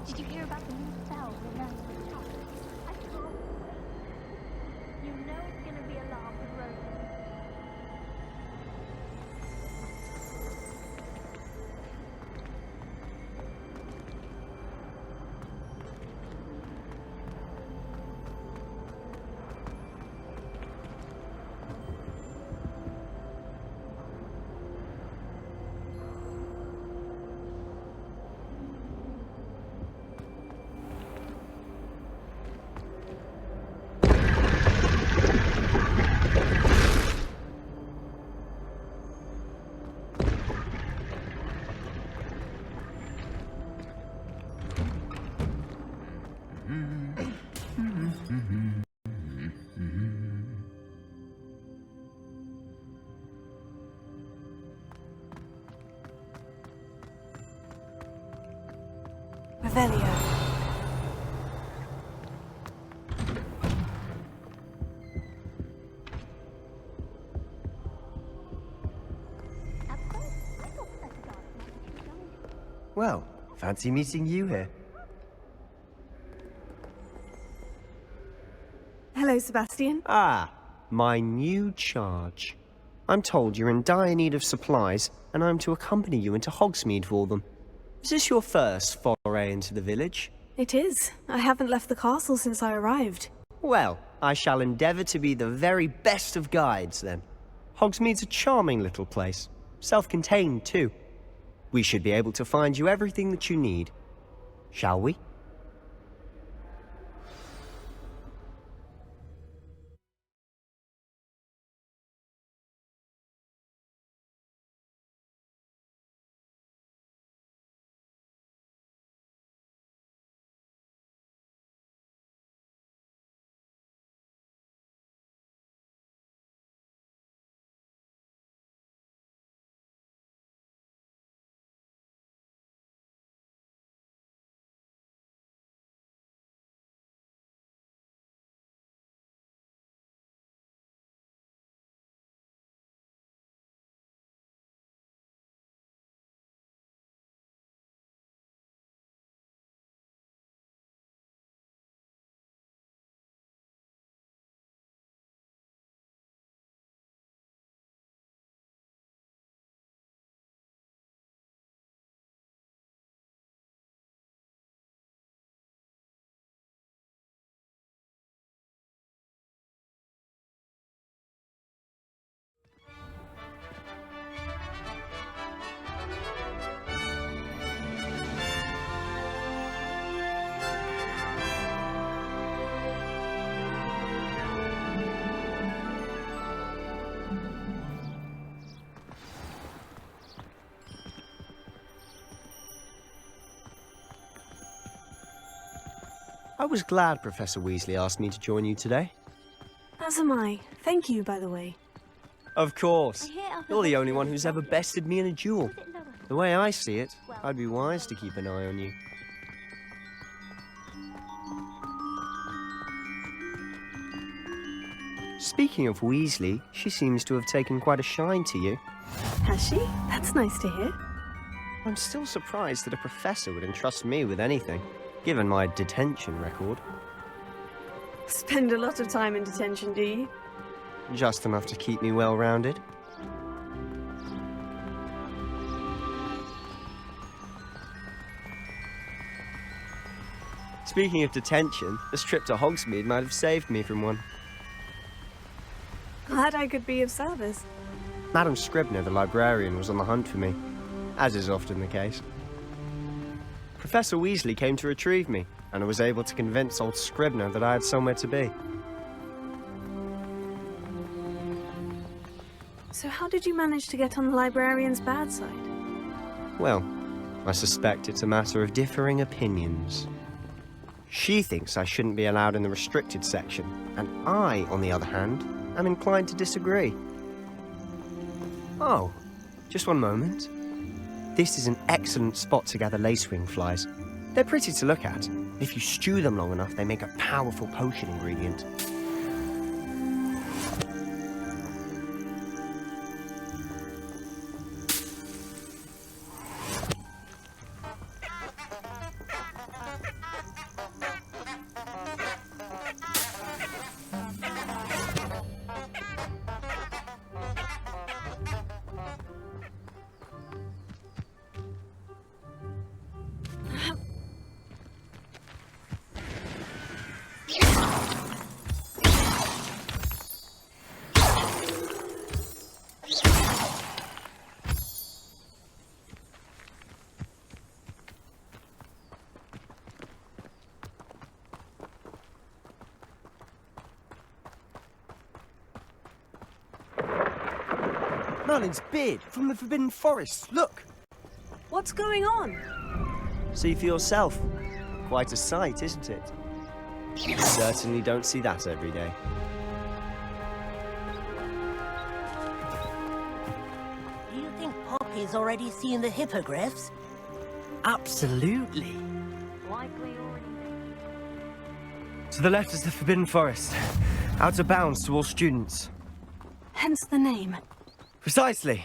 Did you hear about the new spell? I can't. You know it's gonna be a laugh with Rosie. Revelio. Well, fancy meeting you here. Hello, Sebastian. Ah, my new charge. I'm told you're in dire need of supplies, and I'm to accompany you into Hogsmeade for them. Is this your first foray into the village? It is. I haven't left the castle since I arrived. Well, I shall endeavour to be the very best of guides, then. Hogsmeade's a charming little place. Self-contained, too. We should be able to find you everything that you need. Shall we? I was glad Professor Weasley asked me to join you today. As am I. Thank you, by the way. Of course. You're the only one who's ever bested me in a duel. The way I see it, I'd be wise to keep an eye on you. Speaking of Weasley, she seems to have taken quite a shine to you. Has she? That's nice to hear. I'm still surprised that a professor would entrust me with anything, given my detention record. Spend a lot of time in detention, do you? Just enough to keep me well-rounded. Speaking of detention, this trip to Hogsmeade might have saved me from one. Glad I could be of service. Madam Scribner, the librarian, was on the hunt for me, as is often the case. Professor Weasley came to retrieve me, and I was able to convince old Scribner that I had somewhere to be. So how did you manage to get on the librarian's bad side? Well, I suspect it's a matter of differing opinions. She thinks I shouldn't be allowed in the restricted section, and I, on the other hand, am inclined to disagree. Oh, just one moment. This is an excellent spot to gather lacewing flies. They're pretty to look at. If you stew them long enough, they make a powerful potion ingredient. Merlin's beard from the Forbidden Forest. Look! What's going on? See for yourself. Quite a sight, isn't it? You certainly don't see that every day. Do you think Poppy's already seen the hippogriffs? Absolutely. Likely already. To the left is the Forbidden Forest. Out of bounds to all students. Hence the name. Precisely.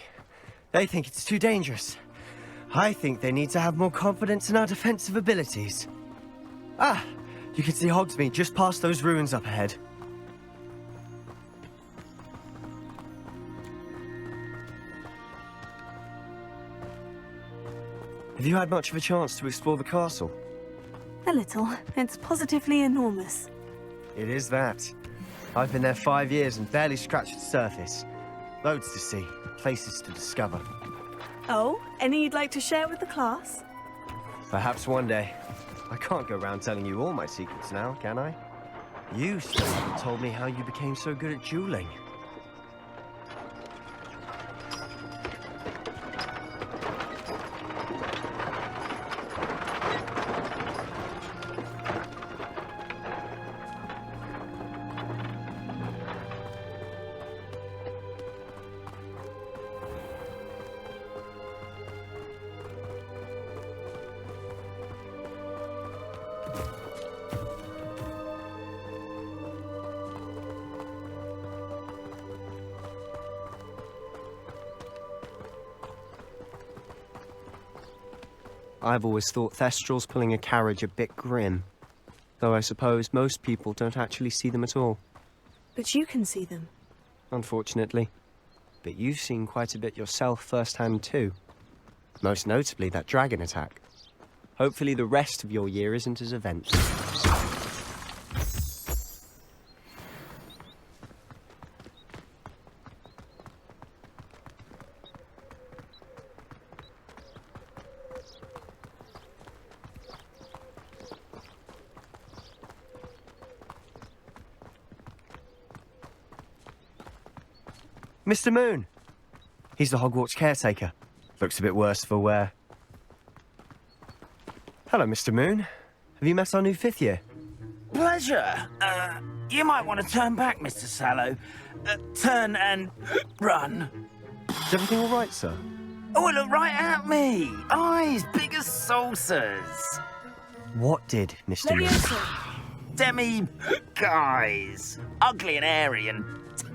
They think it's too dangerous. I think they need to have more confidence in our defensive abilities. Ah, you can see Hogsmeade just past those ruins up ahead. Have you had much of a chance to explore the castle? A little. It's positively enormous. It is that. I've been there 5 years and barely scratched the surface. Loads to see, places to discover. Oh, any you'd like to share with the class? Perhaps one day. I can't go around telling you all my secrets now, can I? You still haven't told me how you became so good at dueling. I've always thought Thestrals pulling a carriage a bit grim. Though I suppose most people don't actually see them at all. But you can see them. Unfortunately. But you've seen quite a bit yourself firsthand too. Most notably that dragon attack. Hopefully the rest of your year isn't as eventful. Mr. Moon! He's the Hogwarts caretaker. Looks a bit worse for wear. Hello, Mr. Moon. Have you met our new 5th year? Pleasure. You might want to turn back, Mr. Sallow. Turn and run. Is everything all right, sir? Oh, look right at me. Eyes big as saucers. What did Mr. Moon... Leviosa! demi guys. Ugly and airy and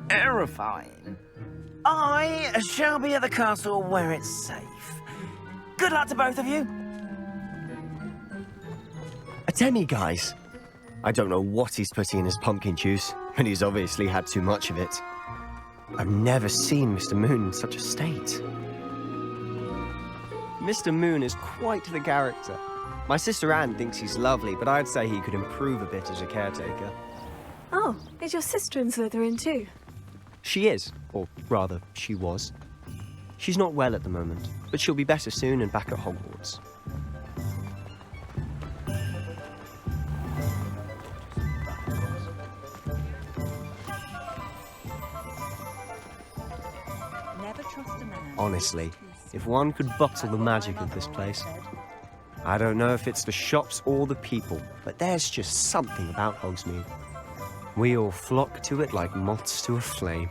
terrifying. I shall be at the castle where it's safe. Good luck to both of you. A demi-guise? I don't know what he's putting in his pumpkin juice, but he's obviously had too much of it. I've never seen Mr. Moon in such a state. Mr. Moon is quite the character. My sister Anne thinks he's lovely, but I'd say he could improve a bit as a caretaker. Oh, is your sister in Slytherin too? She is, or rather, she was. She's not well at the moment, but she'll be better soon and back at Hogwarts. Never trust a man. Honestly, if one could bottle the magic of this place. I don't know if it's the shops or the people, but there's just something about Hogsmeade. We all flock to it like moths to a flame.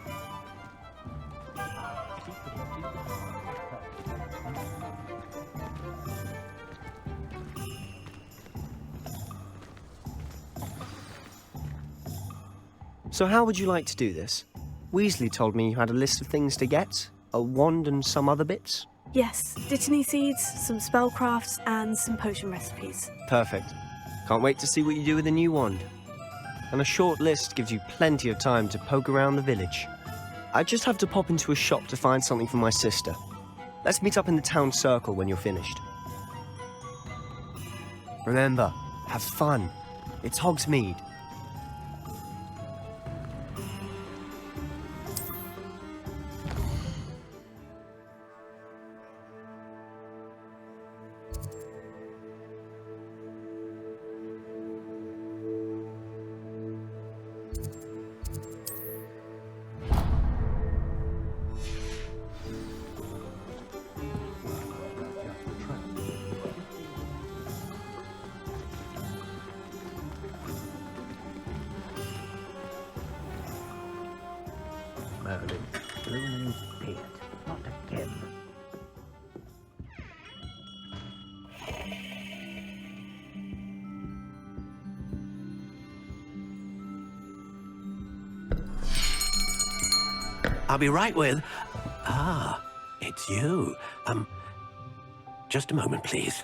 So how would you like to do this? Weasley told me you had a list of things to get, a wand and some other bits. Yes, Dittany seeds, some spellcrafts, and some potion recipes. Perfect. Can't wait to see what you do with the new wand. And a short list gives you plenty of time to poke around the village. I just have to pop into a shop to find something for my sister. Let's meet up in the town circle when you're finished. Remember, have fun. It's Hogsmeade. Merlin, blooming beard, not again. I'll be right with... Ah, it's you. Just a moment, please.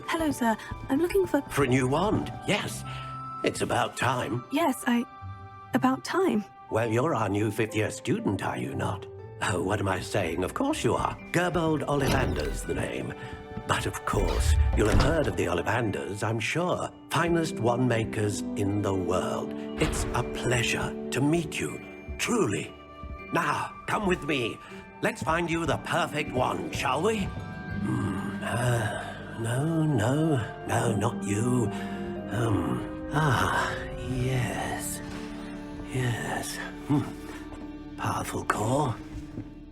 Hello, sir. I'm looking for... For a new wand, yes. It's about time. Yes, about time. Well, you're our new fifth-year student, are you not? Oh, what am I saying? Of course you are. Gerbold Ollivander's the name. But of course, you'll have heard of the Ollivanders, I'm sure. Finest wand makers in the world. It's a pleasure to meet you, truly. Now, come with me. Let's find you the perfect wand, shall we? No, not you. Yes. Powerful core.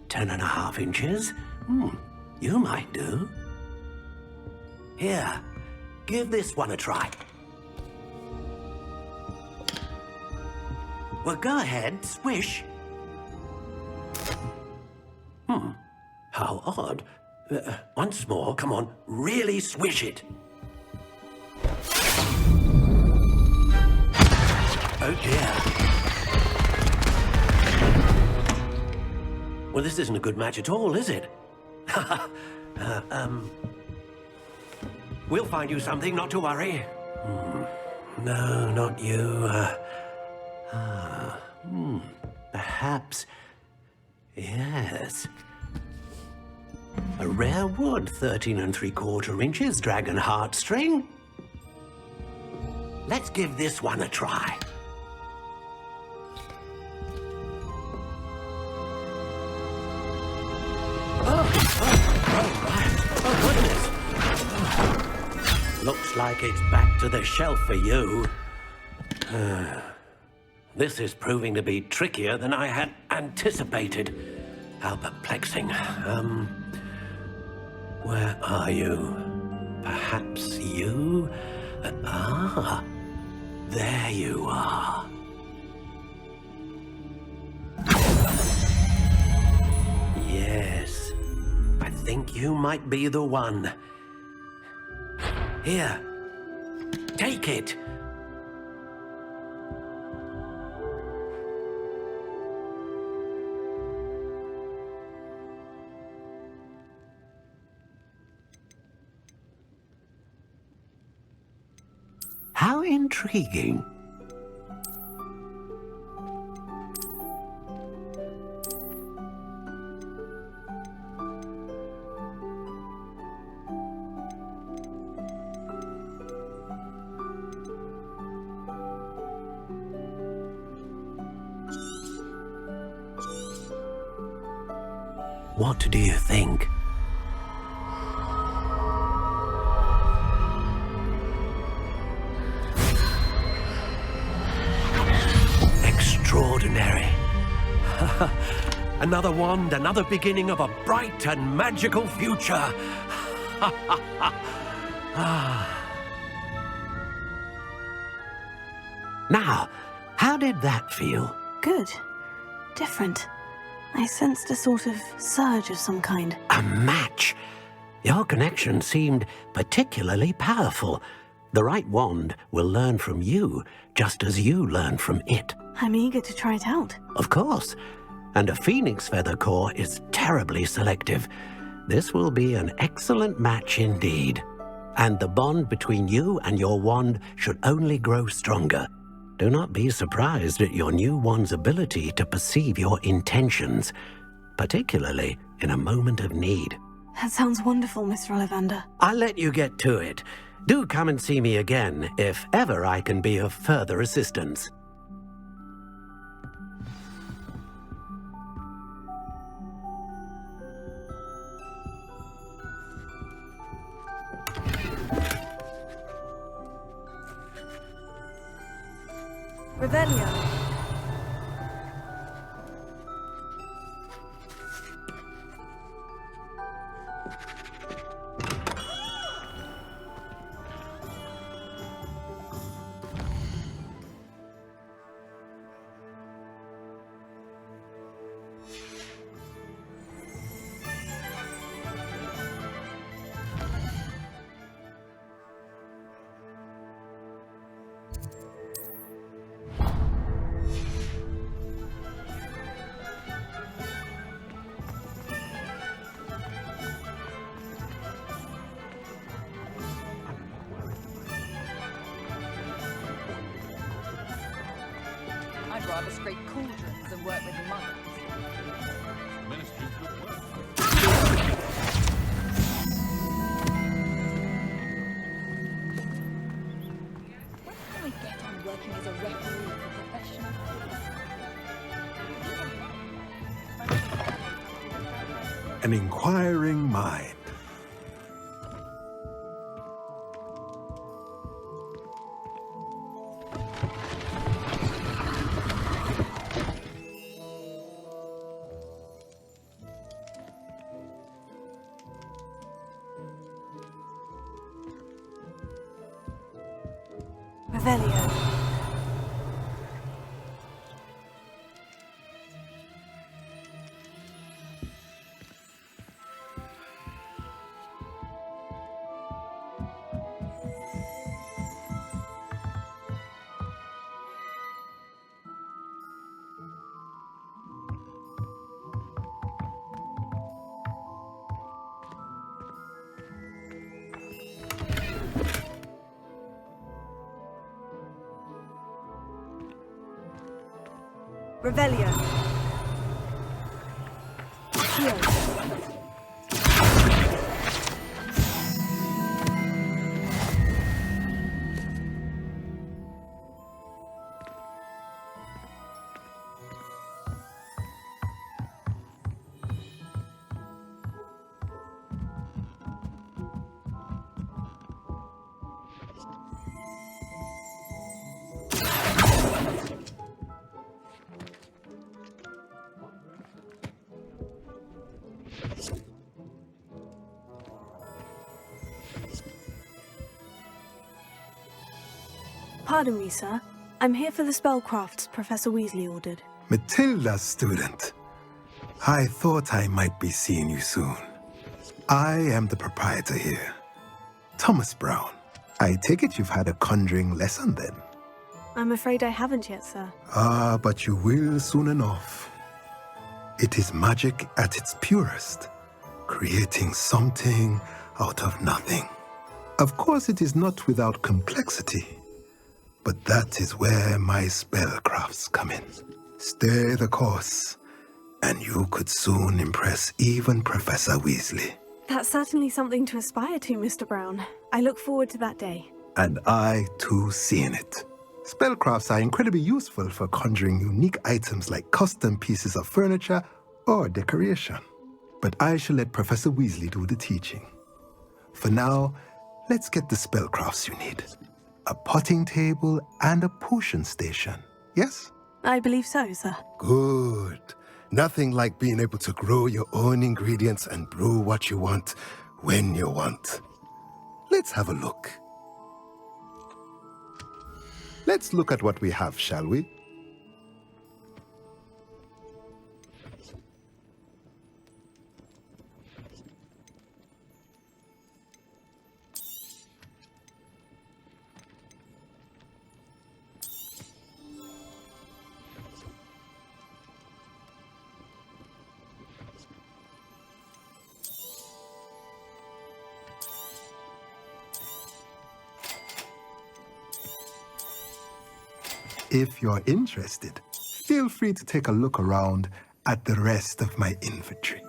10.5 inches. You might do. Here, give this one a try. Well, go ahead, swish. How odd. Once more, come on, really swish it. Oh dear. Well, this isn't a good match at all, is it? We'll find you something, not to worry. No, not you. Perhaps. Yes. A rare wood, 13 3/4 inches, dragon heartstring. Let's give this one a try. Oh, goodness. Looks like it's back to the shelf for you. This is proving to be trickier than I had anticipated. How perplexing. Where are you? Perhaps you? There you are. Yes, I think you might be the one. Here. Take it. How intriguing. What do you think? Extraordinary. Another wand, another beginning of a bright and magical future. Now, how did that feel? Good. Different. I sensed a sort of surge of some kind. A match. Your connection seemed particularly powerful. The right wand will learn from you, just as you learn from it. I'm eager to try it out. Of course. And a phoenix feather core is terribly selective. This will be an excellent match indeed. And the bond between you and your wand should only grow stronger. Do not be surprised at your new wand's ability to perceive your intentions, particularly in a moment of need. That sounds wonderful, Mr. Ollivander. I'll let you get to it. Do come and see me again if ever I can be of further assistance. Revelio. I'd rather scrape cauldrons than work with muggles. When can I get on working as a referee for professional? An inquiring mind. Revelio. Revelio. Here. Pardon me, sir. I'm here for the spellcrafts Professor Weasley ordered. Matilda's student. I thought I might be seeing you soon. I am the proprietor here, Thomas Brown. I take it you've had a conjuring lesson then? I'm afraid I haven't yet, sir. Ah, but you will soon enough. It is magic at its purest, creating something out of nothing. Of course, it is not without complexity, but that is where my spellcrafts come in. Stay the course, and you could soon impress even Professor Weasley. That's certainly something to aspire to, Mr. Brown. I look forward to that day. And I, too, seeing it. Spellcrafts are incredibly useful for conjuring unique items like custom pieces of furniture or decoration. But I shall let Professor Weasley do the teaching. For now, let's get the spellcrafts you need. A potting table and a potion station, yes? I believe so, sir. Good. Nothing like being able to grow your own ingredients and brew what you want when you want. Let's have a look. Let's look at what we have, shall we? If you're interested, feel free to take a look around at the rest of my inventory.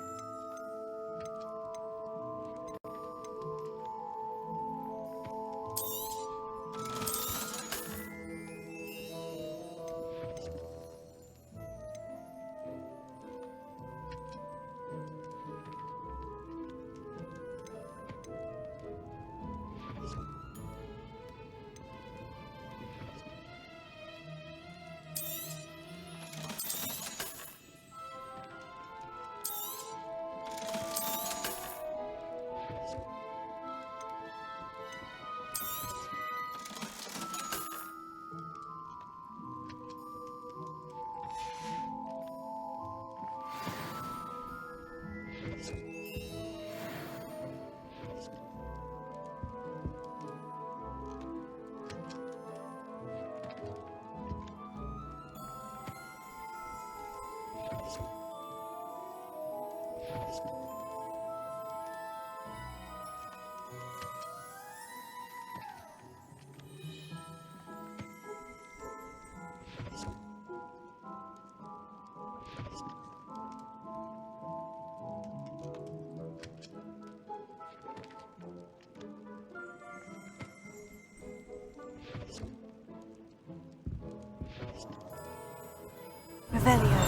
Revelio.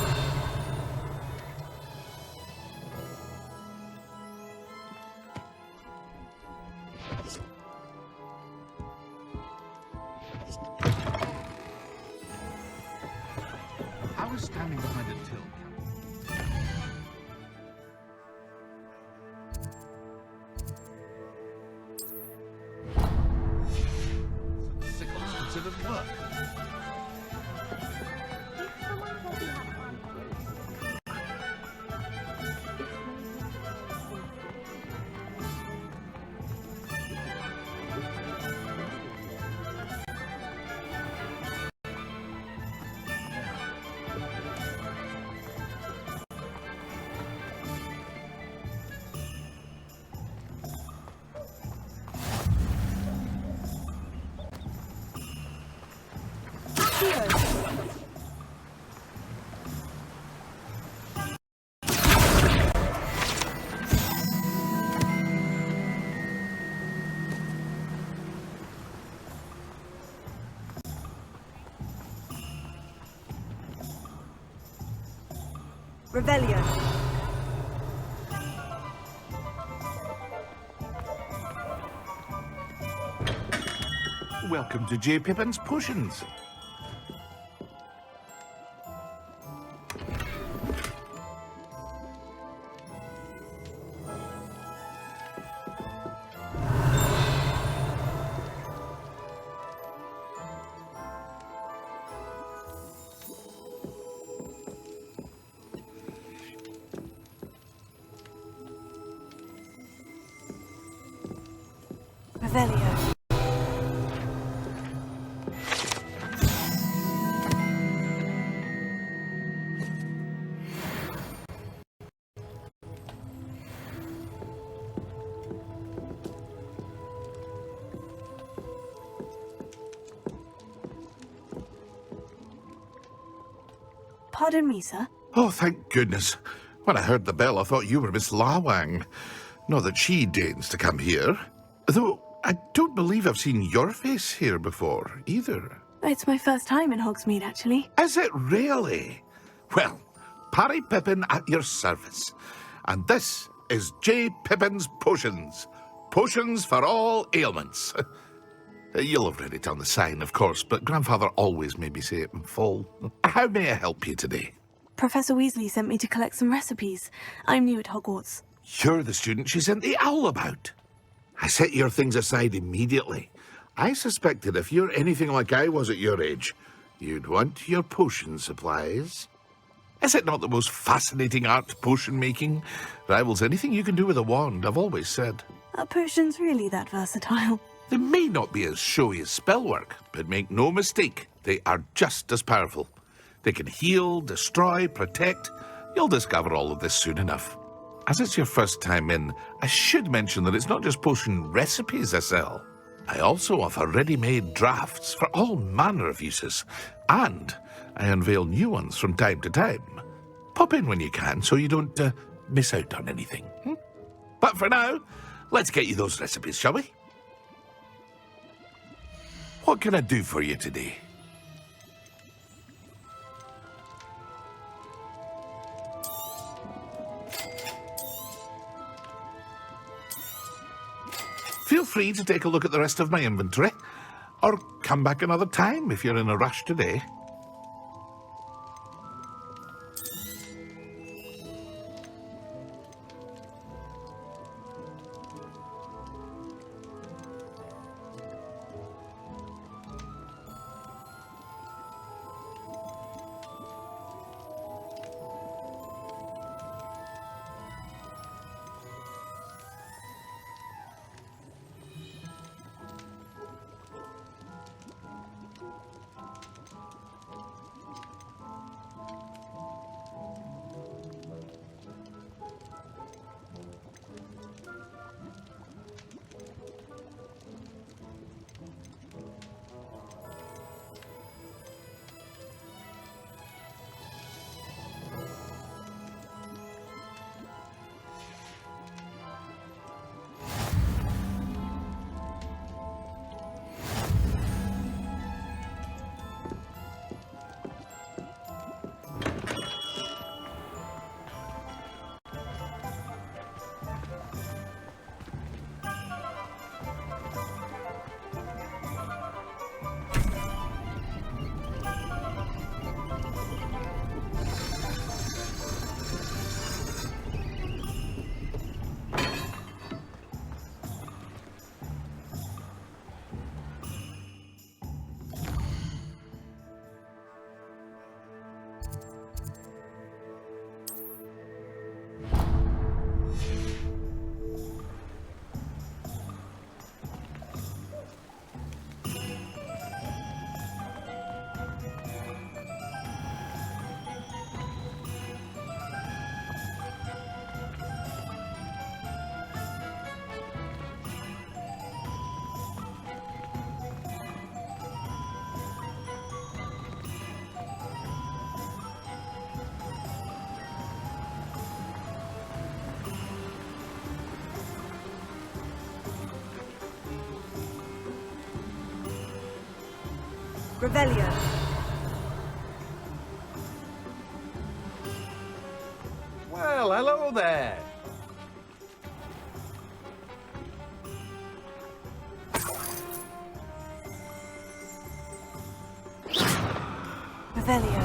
I was standing behind a till camp. Sickles considered work. If someone says you have fun, Revelio. Welcome to J. Pippin's Potions. Revelio. Pardon me, sir. Oh, thank goodness. When I heard the bell, I thought you were Miss Lawang. Not that she deigns to come here. Though, I don't believe I've seen your face here before, either. It's my first time in Hogsmeade, actually. Is it really? Well, Parry Pippin at your service. And this is J. Pippin's Potions. Potions for all ailments. You'll have read it on the sign, of course, but Grandfather always made me say it in full. How may I help you today? Professor Weasley sent me to collect some recipes. I'm new at Hogwarts. You're the student she sent the owl about. I set your things aside immediately. I suspected if you're anything like I was at your age, you'd want your potion supplies. Is it not the most fascinating art, potion making? Rivals anything you can do with a wand, I've always said. Are potions really that versatile? They may not be as showy as spellwork, but make no mistake, they are just as powerful. They can heal, destroy, protect. You'll discover all of this soon enough. As it's your first time in, I should mention that it's not just potion recipes I sell. I also offer ready-made drafts for all manner of uses, and I unveil new ones from time to time. Pop in when you can so you don't miss out on anything. But for now, let's get you those recipes, shall we? What can I do for you today? Feel free to take a look at the rest of my inventory, or come back another time if you're in a rush today. Revelio. Well, hello there. Revelio.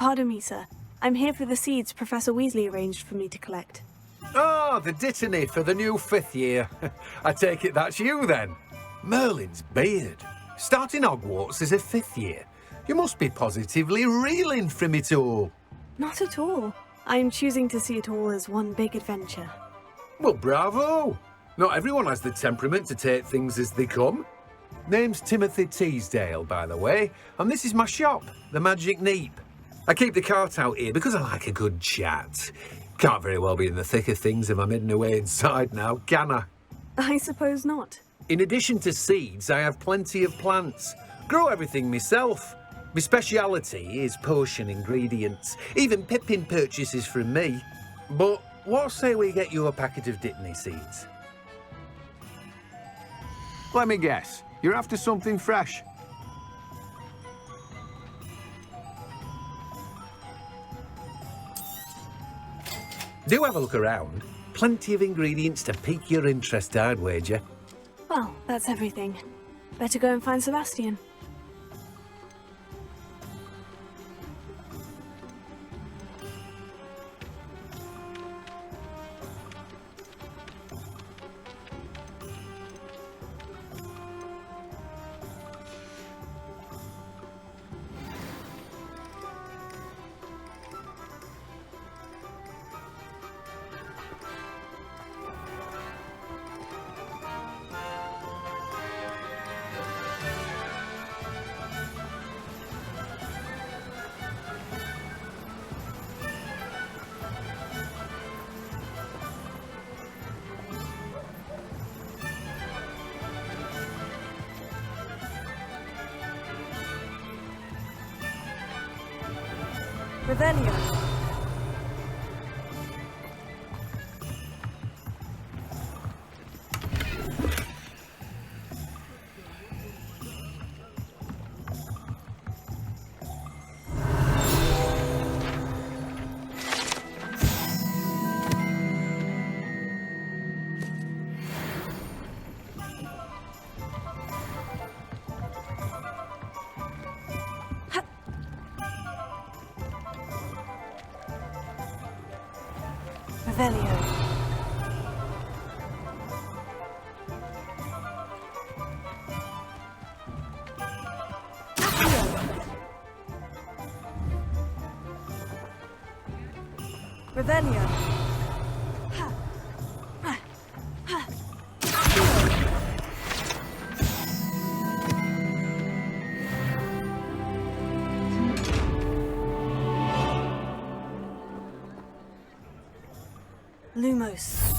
Pardon me, sir. I'm here for the seeds Professor Weasley arranged for me to collect. Oh, the dittany for the new 5th year. I take it that's you then. Merlin's beard. Starting Hogwarts as a 5th year. You must be positively reeling from it all. Not at all. I'm choosing to see it all as one big adventure. Well, bravo. Not everyone has the temperament to take things as they come. Name's Timothy Teasdale, by the way, and this is my shop, the Magic Neep. I keep the cart out here because I like a good chat. Can't very well be in the thick of things if I'm hidden away inside now, can I? I suppose not. In addition to seeds, I have plenty of plants. Grow everything myself. My speciality is potion ingredients. Even Pippin purchases from me. But what say we get you a packet of Dittany seeds? Let me guess. You're after something fresh. Do have a look around. Plenty of ingredients to pique your interest, I'd wager. Well, that's everything. Better go and find Sebastian. Revelio. Revelio. Revelio. Lumos.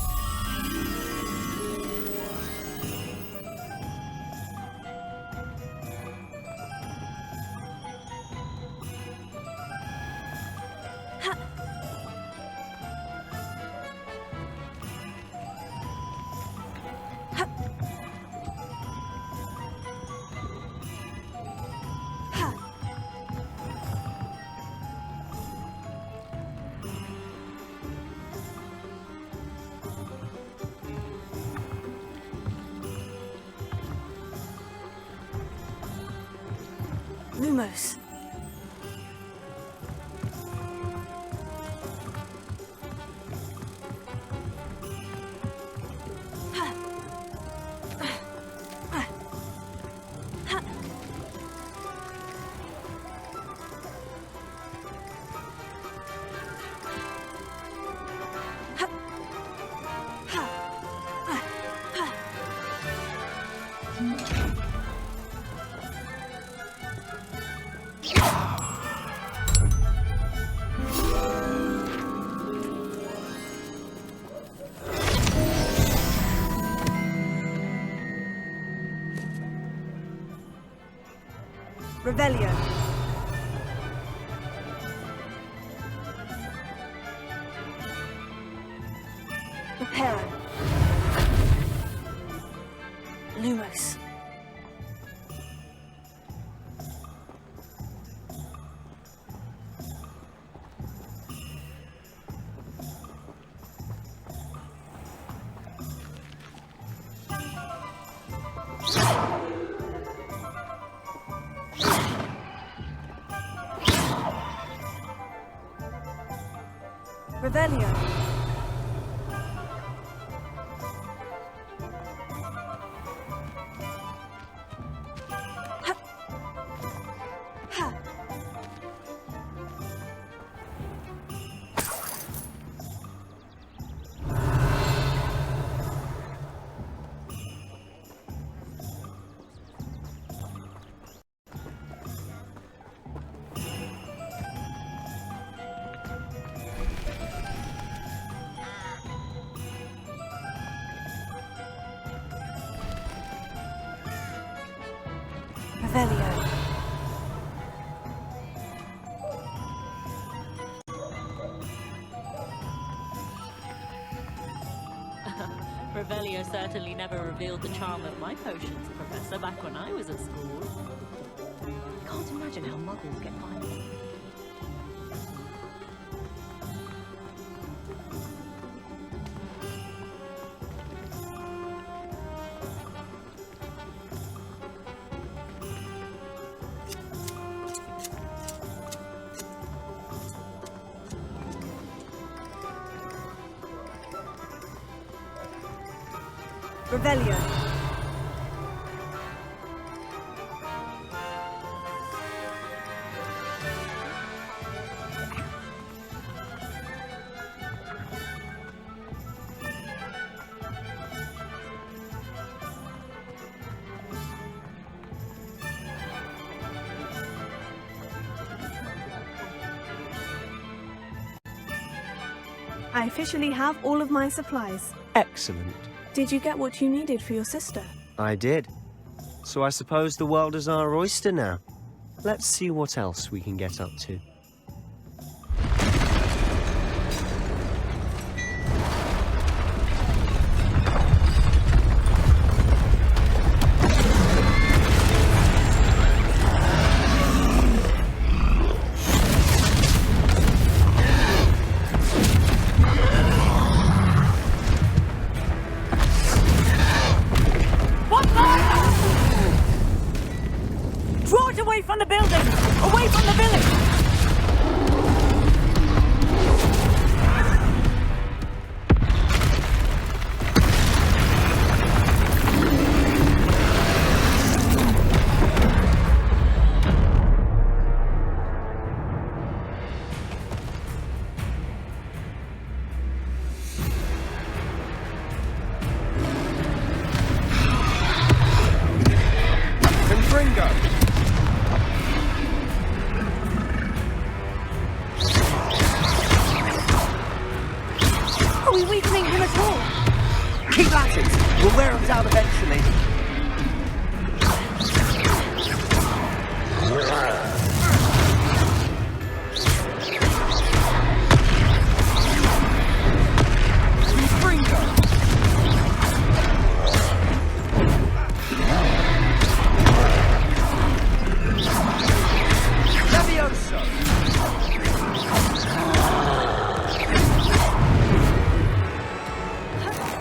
Lumos. Revelio. Reparo. Lumos. Revelio. Revelio. Revelio certainly never revealed the charm of my potions, Professor, back when I was at school. I can't imagine how muggles get by. Revelio. I officially have all of my supplies. Excellent. Did you get what you needed for your sister? I did. So I suppose the world is our oyster now. Let's see what else we can get up to. Draw it away from the building! Away from the village! Are we weakening him at all? Keep at it! We'll wear him down eventually.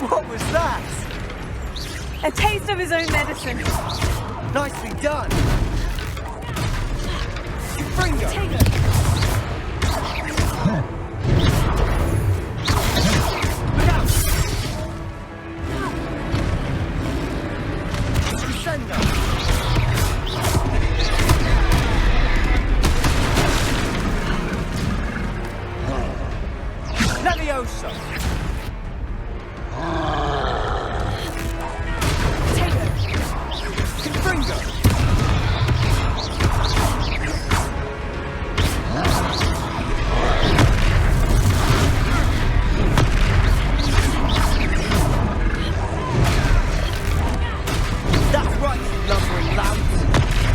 What was that? A taste of his own medicine. Nicely done. Fringo. Take it. Look out. Crescendo. Levioso.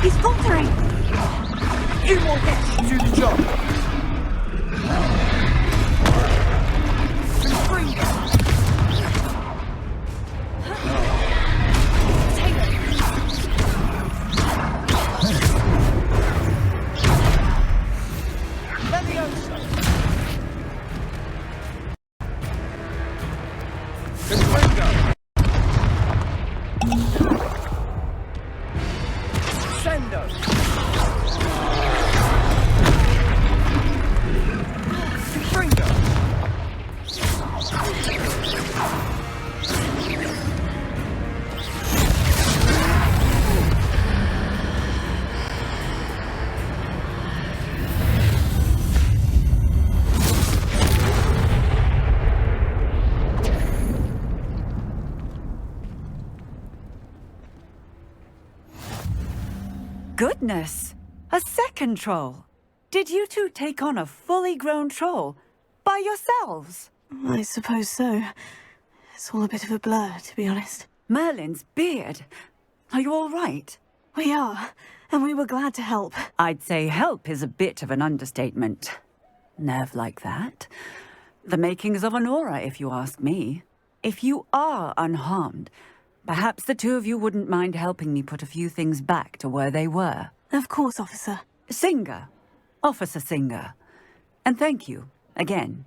He's faltering! You won't get to do the job! goodness! A second troll! Did you two take on a fully grown troll? By yourselves? I suppose so. It's all a bit of a blur, to be honest. Merlin's beard. Are you all right? We are, and we were glad to help. I'd say help is a bit of an understatement. Nerve like that. The makings of an aura, if you ask me. If you are unharmed, perhaps the two of you wouldn't mind helping me put a few things back to where they were. Of course, officer. Singer. Officer Singer. And thank you, again.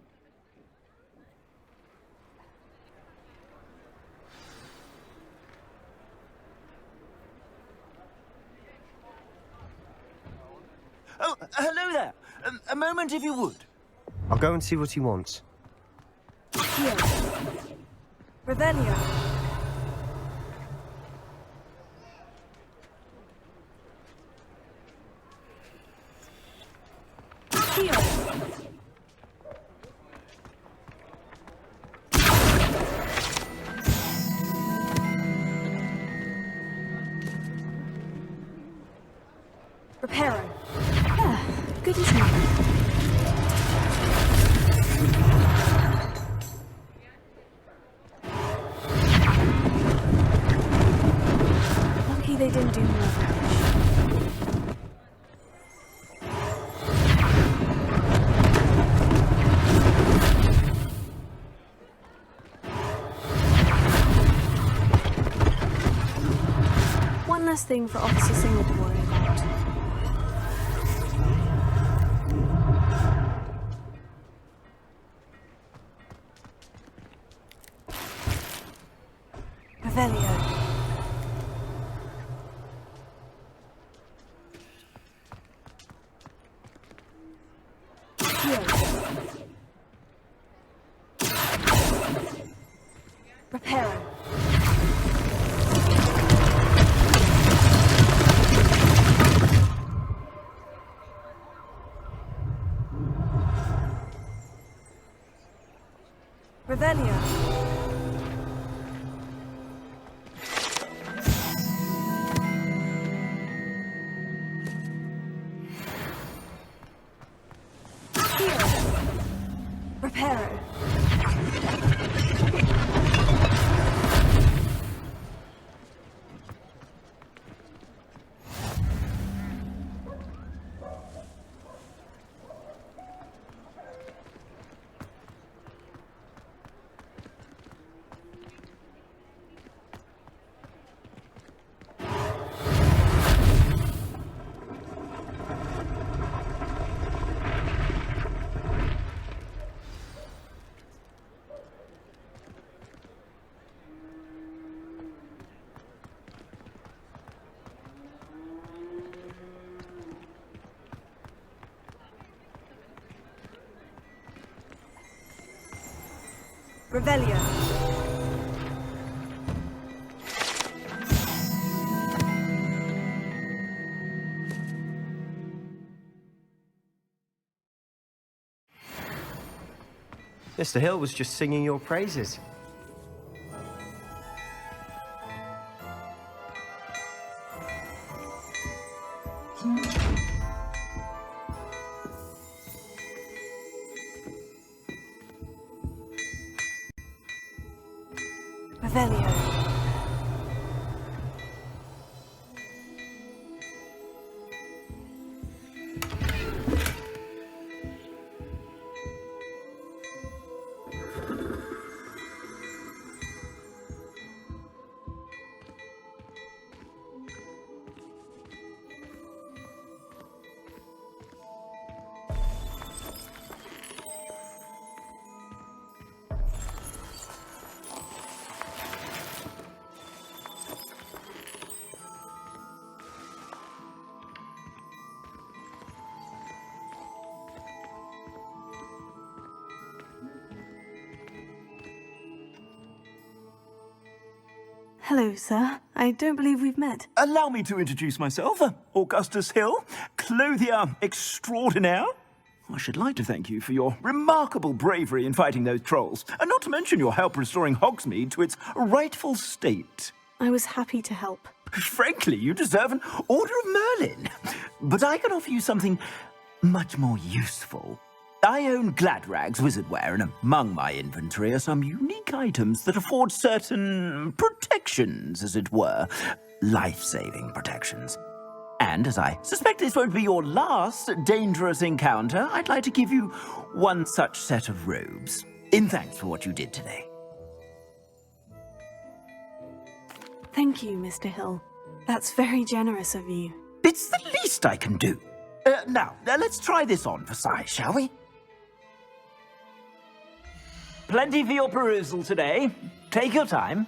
Oh, hello there. A moment, if you would. I'll go and see what he wants. Here. Revelio. Here. Reparo. Ah, good as new. Lucky they didn't do more damage. One less thing for Officer Singer to worry about. Revelio. Here. Reparo. Revelio. Reparo. Revelio. Mr. Hill was just singing your praises. Revelio. Hello, sir. I don't believe we've met. Allow me to introduce myself, Augustus Hill, clothier extraordinaire. I should like to thank you for your remarkable bravery in fighting those trolls, and not to mention your help restoring Hogsmeade to its rightful state. I was happy to help. Frankly, you deserve an Order of Merlin. But I can offer you something much more useful. I own Gladrag's wizardware, and among my inventory are some unique items that afford certain protections, as it were. Life-saving protections. And as I suspect this won't be your last dangerous encounter, I'd like to give you one such set of robes, in thanks for what you did today. Thank you, Mr. Hill. That's very generous of you. It's the least I can do. Now, let's try this on for size, shall we? Plenty for your perusal today. Take your time.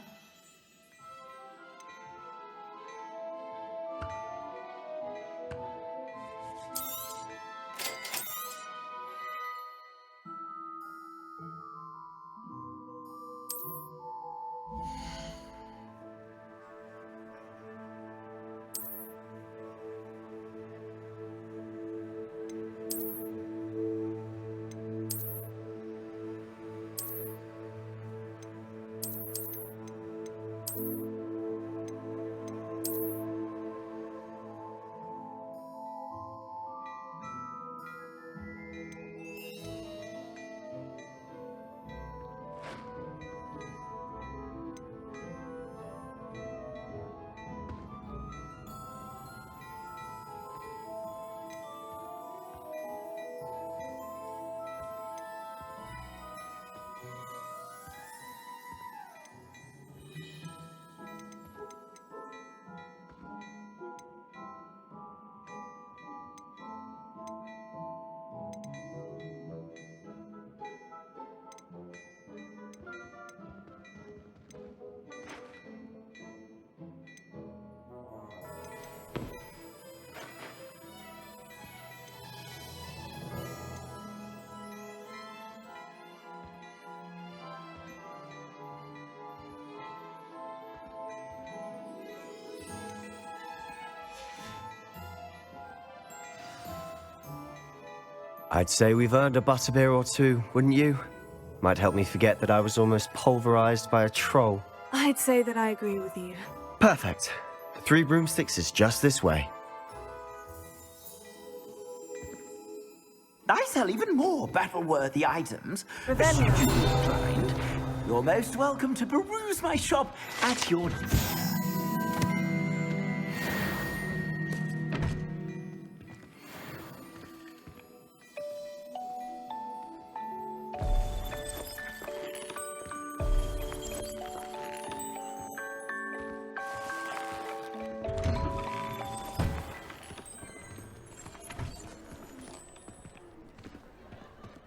I'd say we've earned a butterbeer or two, wouldn't you? Might help me forget that I was almost pulverized by a troll. I'd say that I agree with you. Perfect. The 3 broomsticks is just this way. I sell even more battle-worthy items. Should you be inclined, you're most welcome to peruse my shop at your leisure.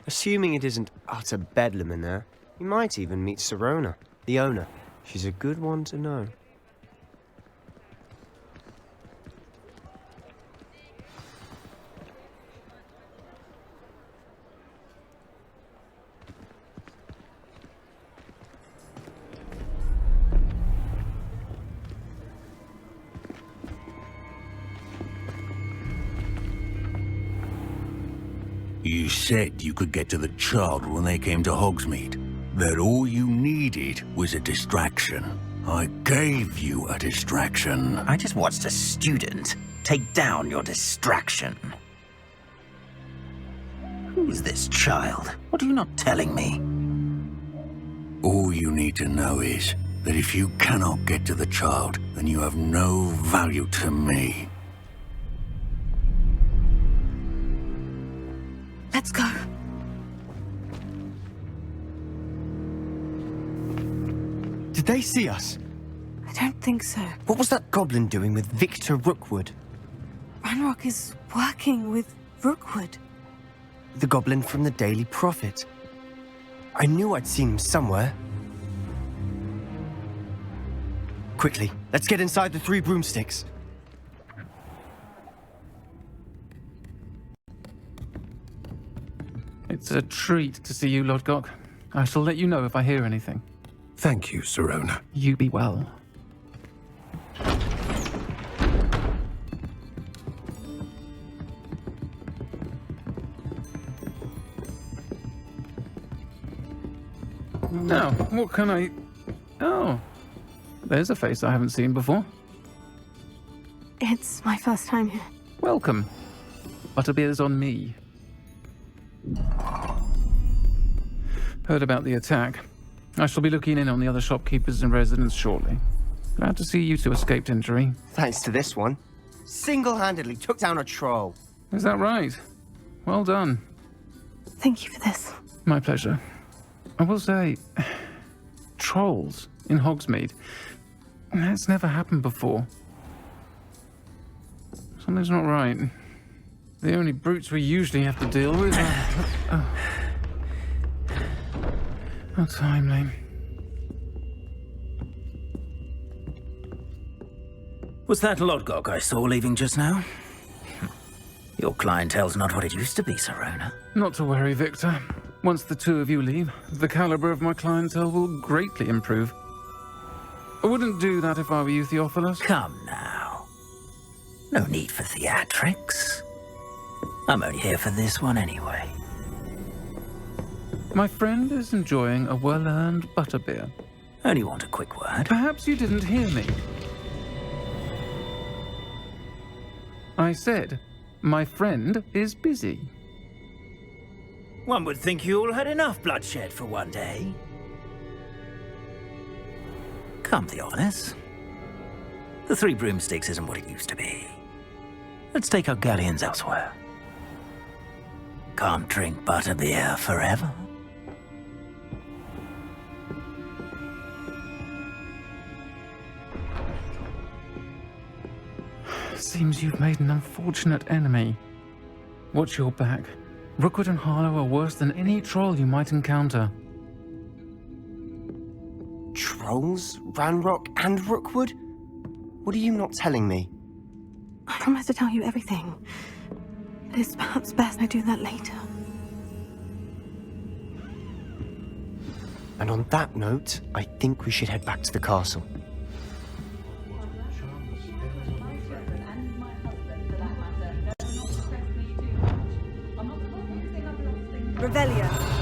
Assuming it isn't utter bedlam in there, you might even meet Sirona, the owner. She's a good one to know. You said you could get to the child when they came to Hogsmeade. That all you needed was a distraction. I gave you a distraction. I just watched a student take down your distraction. Who is this child? What are you not telling me? All you need to know is that if you cannot get to the child, then you have no value to me. Let's go. Did they see us? I don't think so. What was that goblin doing with Victor Rookwood? Ranrock is working with Rookwood. The goblin from the Daily Prophet. I knew I'd seen him somewhere. Quickly, let's get inside the 3 broomsticks. It's a treat to see you, Lodgok. I shall let you know if I hear anything. Thank you, Sirona. You be well. Now, what can I... Oh, there's a face I haven't seen before. It's my first time here. Welcome. Butterbeer's on me. Heard about the attack. I shall be looking in on the other shopkeepers and residents shortly. Glad to see you two escaped injury. Thanks to this one. Single-handedly took down a troll. Is that right? Well done. Thank you for this. My pleasure. I will say, trolls in Hogsmeade. That's never happened before. Something's not right. The only brutes we usually have to deal with are... How timely. Was that Lodgok I saw leaving just now? Your clientele's not what it used to be, Serona. Not to worry, Victor. Once the two of you leave, the caliber of my clientele will greatly improve. I wouldn't do that if I were you, Theophilus. Come now. No need for theatrics. I'm only here for this one anyway. My friend is enjoying a well-earned butterbeer. Only want a quick word. Perhaps you didn't hear me. I said, my friend is busy. One would think you all had enough bloodshed for one day. Come, Theophilus. The Three Broomsticks isn't what it used to be. Let's take our galleons elsewhere. Can't drink butterbeer forever. Seems you've made an unfortunate enemy. Watch your back. Rookwood and Harlow are worse than any troll you might encounter. Trolls? Ranrock and Rookwood? What are you not telling me? I promised to tell you everything. But it's perhaps best I do that later. And on that note, I think we should head back to the castle. Revelio.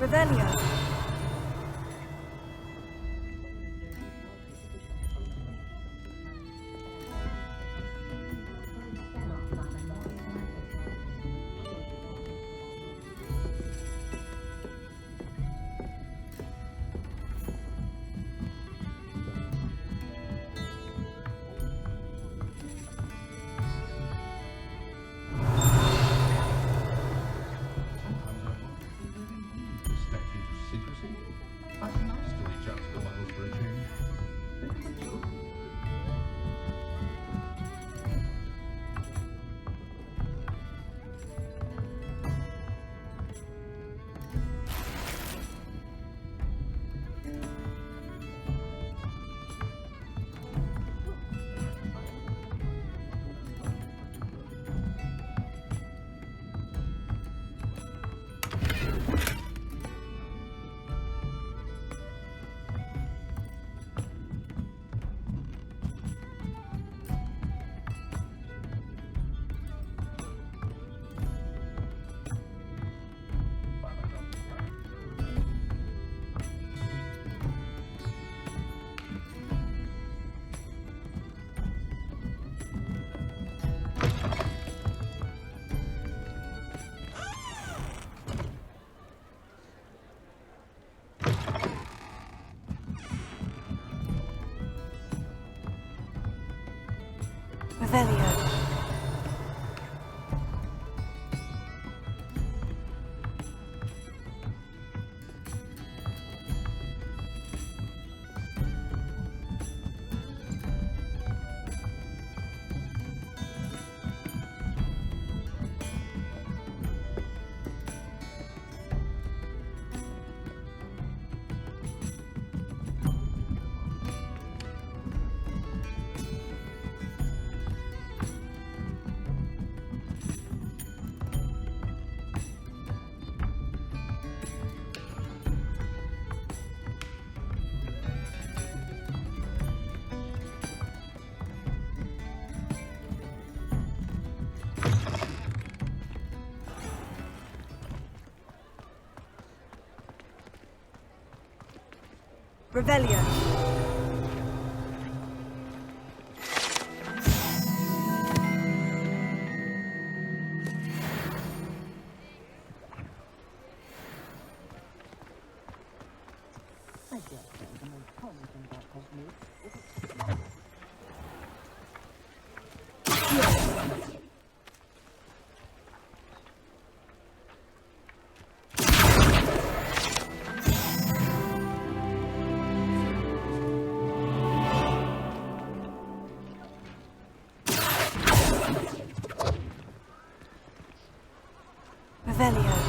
Revelio. Revelio. Revelio. Revelio.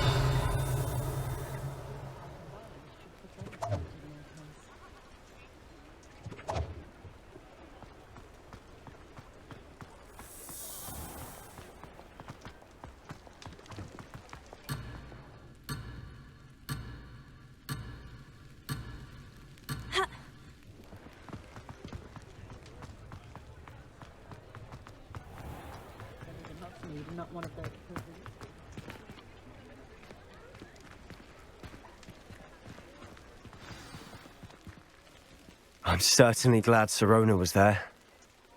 Not one of those. I'm certainly glad Sirona was there.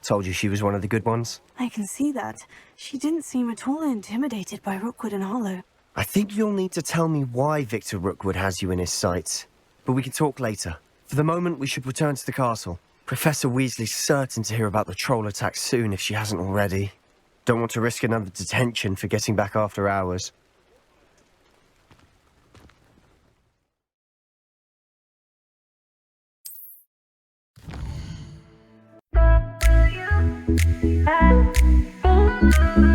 Told you she was one of the good ones. I can see that. She didn't seem at all intimidated by Rookwood and Hollow. I think you'll need to tell me why Victor Rookwood has you in his sights. But we can talk later. For the moment, we should return to the castle. Professor Weasley's certain to hear about the troll attack soon if she hasn't already. Don't want to risk another detention for getting back after hours. Thank you.